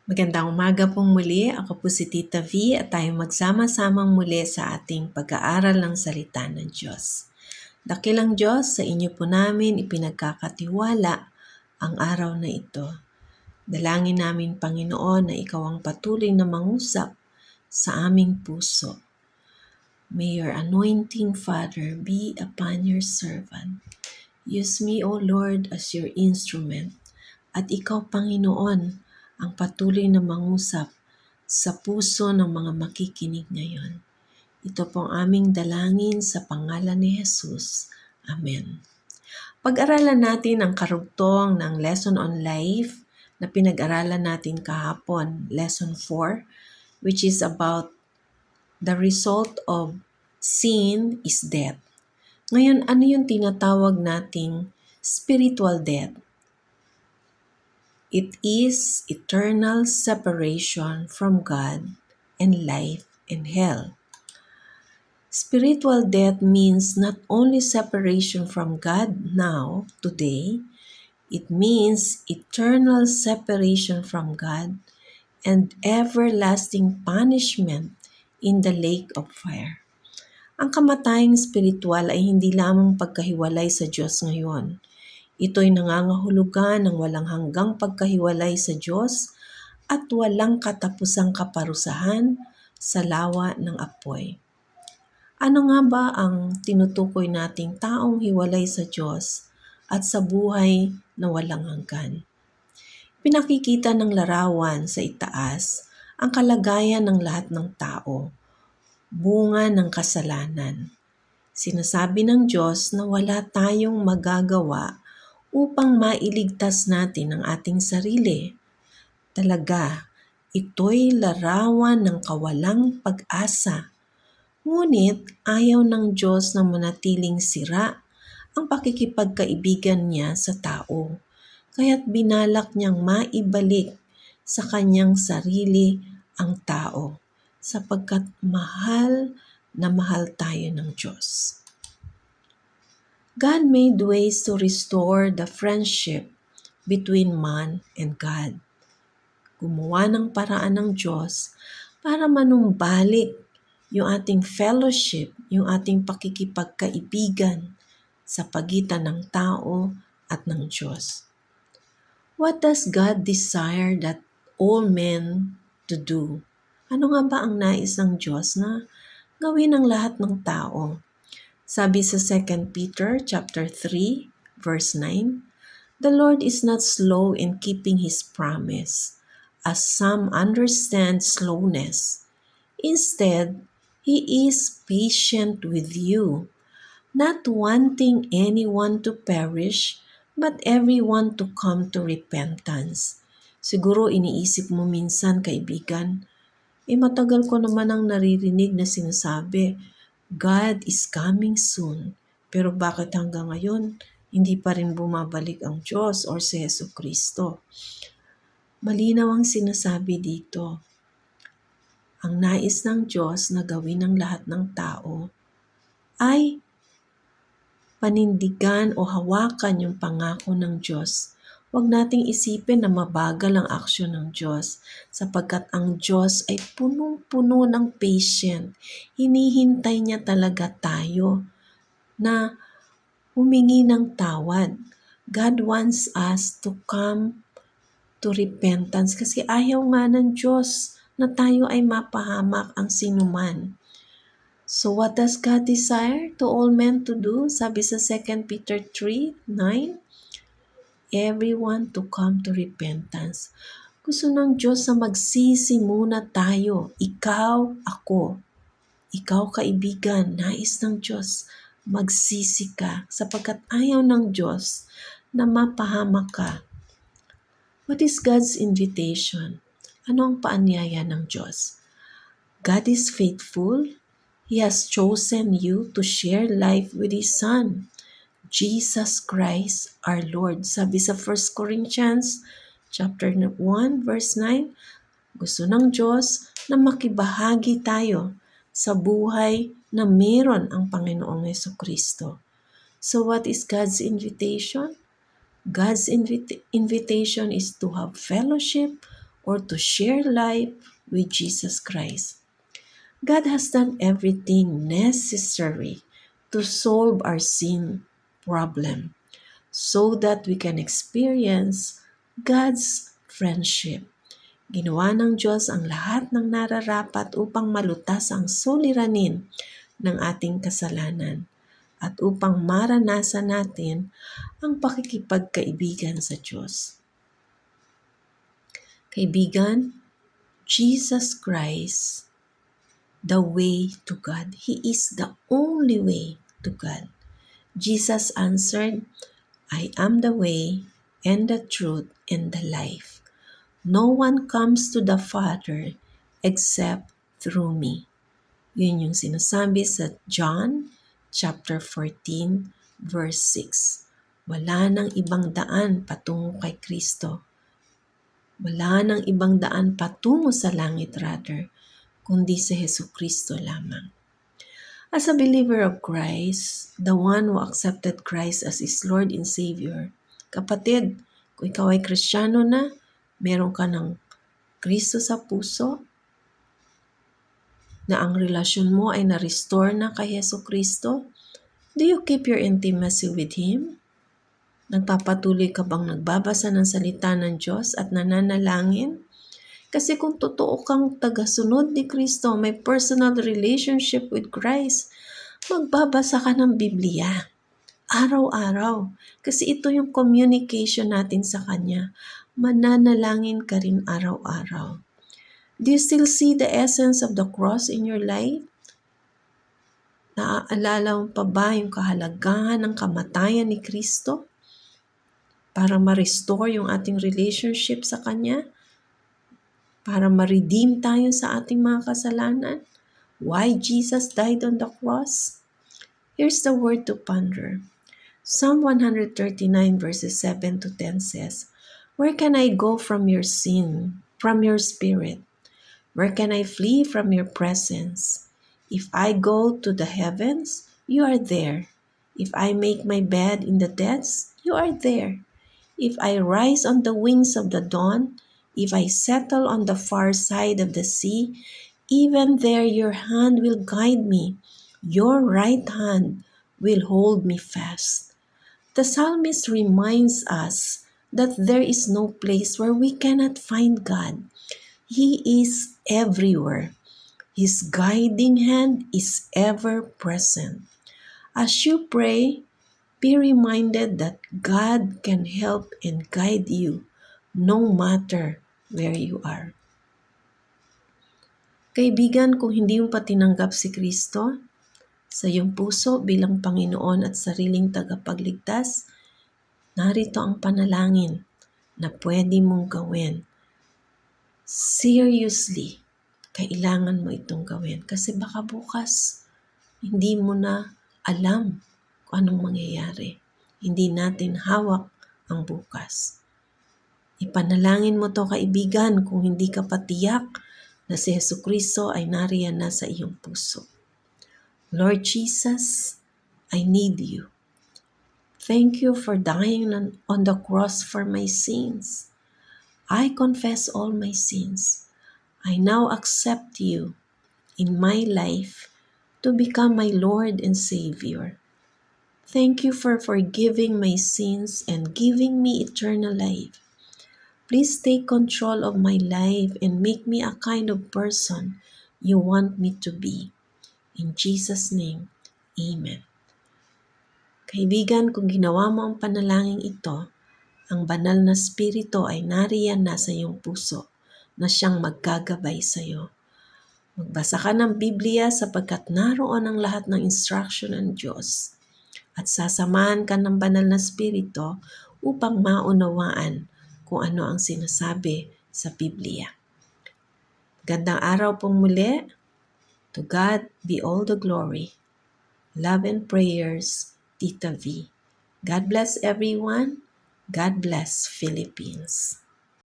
Magandang umaga pong muli. Ako po si Tita V at tayo magsama-samang muli sa ating pag-aaral ng salita ng Diyos. Dakilang Diyos, sa inyo po namin ipinagkakatiwala ang araw na ito. Dalangin namin, Panginoon, na ikaw ang patuloy na mangusap sa aming puso. May your anointing, Father, be upon your servant. Use me, O Lord, as your instrument. At ikaw, Panginoon, ang patuloy na mangusap sa puso ng mga makikinig ngayon. Ito po ang aming dalangin sa pangalan ni Jesus. Amen. Pag-aralan natin ang karugtong ng Lesson on Life na pinag-aralan natin kahapon, Lesson 4, which is about the result of sin is death. Ngayon, ano yung tinatawag nating spiritual death? It is eternal separation from God and life in hell. Spiritual death means not only separation from God now, today, it means eternal separation from God and everlasting punishment in the lake of fire. Ang kamatayang spiritual ay hindi lamang pagkahiwalay sa Diyos ngayon. Ito'y nangangahulugan ng walang hanggang pagkahiwalay sa Diyos at walang katapusang kaparusahan sa lawa ng apoy. Ano nga ba ang tinutukoy nating taong hiwalay sa Diyos at sa buhay na walang hanggan? Pinakikita ng larawan sa itaas ang kalagayan ng lahat ng tao, bunga ng kasalanan. Sinasabi ng Diyos na wala tayong magagawa upang mailigtas natin ang ating sarili. Talaga, ito'y larawan ng kawalang pag-asa. Ngunit ayaw ng Diyos na manatiling sira ang pakikipagkaibigan niya sa tao. Kaya't binalak niyang maibalik sa kanyang sarili ang tao sapagkat mahal na mahal tayo ng Diyos. God made ways to restore the friendship between man and God. Gumawa ng paraan ng Diyos para manumbalik yung ating fellowship, yung ating pakikipagkaibigan sa pagitan ng tao at ng Diyos. What does God desire that all men to do? Ano nga ba ang nais ng Diyos na gawin ng lahat ng tao? Sabi sa 2 Peter chapter 3, verse 9, "The Lord is not slow in keeping His promise, as some understand slowness. Instead, He is patient with you, not wanting anyone to perish, but everyone to come to repentance." Siguro iniisip mo minsan, kaibigan, matagal ko naman ang naririnig na sinasabi, God is coming soon. Pero bakit hanggang ngayon, hindi pa rin bumabalik ang Diyos or si Jesucristo? Malinaw ang sinasabi dito. Ang nais ng Diyos na gawin ng lahat ng tao ay panindigan o hawakan yung pangako ng Diyos. Huwag nating isipin na mabagal ang aksyon ng Diyos sapagkat ang Diyos ay punong-puno ng patient. Hinihintay niya talaga tayo na humingi ng tawad. God wants us to come to repentance kasi ayaw nga ng Diyos na tayo ay mapahamak ang sinuman. So what does God desire to all men to do? Sabi sa 2 Peter 3:9, everyone to come to repentance. Gusto ng Diyos na magsisi muna tayo. Ikaw, ako. Ikaw, kaibigan, nais ng Diyos, magsisi ka sapagkat ayaw ng Diyos na mapahamak ka. What is God's invitation? Ano ang paanyaya ng Diyos? God is faithful. He has chosen you to share life with His Son, Jesus Christ our Lord. Sabi sa 1 Corinthians chapter 1 verse 9, gusto ng Diyos na makibahagi tayo sa buhay na meron ang Panginoong Jesucristo. So what is God's invitation? God's invitation is to have fellowship or to share life with Jesus Christ. God has done everything necessary to solve our sin problem so that we can experience God's friendship. Ginawa ng Diyos ang lahat ng nararapat upang malutas ang suliranin ng ating kasalanan at upang maranasan natin ang pakikipagkaibigan sa Diyos. Kaibigan, Jesus Christ, the way to God. He is the only way to God. Jesus answered, I am the way and the truth and the life. No one comes to the Father except through me. Yun yung sinasabi sa John chapter 14 verse 6. Wala nang ibang daan patungo kay Kristo. Wala nang ibang daan patungo sa langit rather, kundi si Jesucristo lamang. As a believer of Christ, the one who accepted Christ as his Lord and Savior, kapatid, kung ikaw ay Kristiyano na, meron ka ng Kristo sa puso, na ang relasyon mo ay na-restore na kay Jesucristo, do you keep your intimacy with Him? Nagpapatuloy ka bang nagbabasa ng salita ng Diyos at nananalangin? Kasi kung totoo kang tagasunod ni Kristo, may personal relationship with Christ, magbabasa ka ng Biblia araw-araw. Kasi ito yung communication natin sa Kanya. Mananalangin ka rin araw-araw. Do you still see the essence of the cross in your life? Naaalala mo pa ba yung kahalagahan ng kamatayan ni Kristo para ma-restore yung ating relationship sa Kanya? Para ma-redeem tayo sa ating mga kasalanan? Why Jesus died on the cross? Here's the word to ponder. Psalm 139 verses 7 to 10 says, Where can I go from your sin, from your spirit? Where can I flee from your presence? If I go to the heavens, you are there. If I make my bed in the depths, you are there. If I rise on the wings of the dawn, if I settle on the far side of the sea, even there your hand will guide me. Your right hand will hold me fast. The psalmist reminds us that there is no place where we cannot find God. He is everywhere. His guiding hand is ever present. As you pray, be reminded that God can help and guide you no matter where you are. Kaibigan, kung hindi mo pa tinanggap si Kristo sa iyong puso bilang Panginoon at sariling tagapagligtas, narito ang panalangin na pwede mong gawin. Seriously, kailangan mo itong gawin kasi baka bukas hindi mo na alam kung anong mangyayari. Hindi natin hawak ang bukas. Ipanalangin mo to, kaibigan, kung hindi ka patiyak na si Jesucristo ay nariyan na sa iyong puso. Lord Jesus, I need you. Thank you for dying on the cross for my sins. I confess all my sins. I now accept you in my life to become my Lord and Savior. Thank you for forgiving my sins and giving me eternal life. Please take control of my life and make me a kind of person you want me to be. In Jesus' name, Amen. Kaibigan, kung ginawa mo ang panalangin ito, ang banal na spirito ay nariyan na sa iyong puso na siyang maggagabay sa iyo. Magbasa ka ng Biblia sapagkat naroon ang lahat ng instruction ng Diyos at sasamahan ka ng banal na spirito upang maunawaan kung ano ang sinasabi sa Biblia. Gandang araw pong muli. To God be all the glory. Love and prayers, Tita V. God bless everyone. God bless Philippines.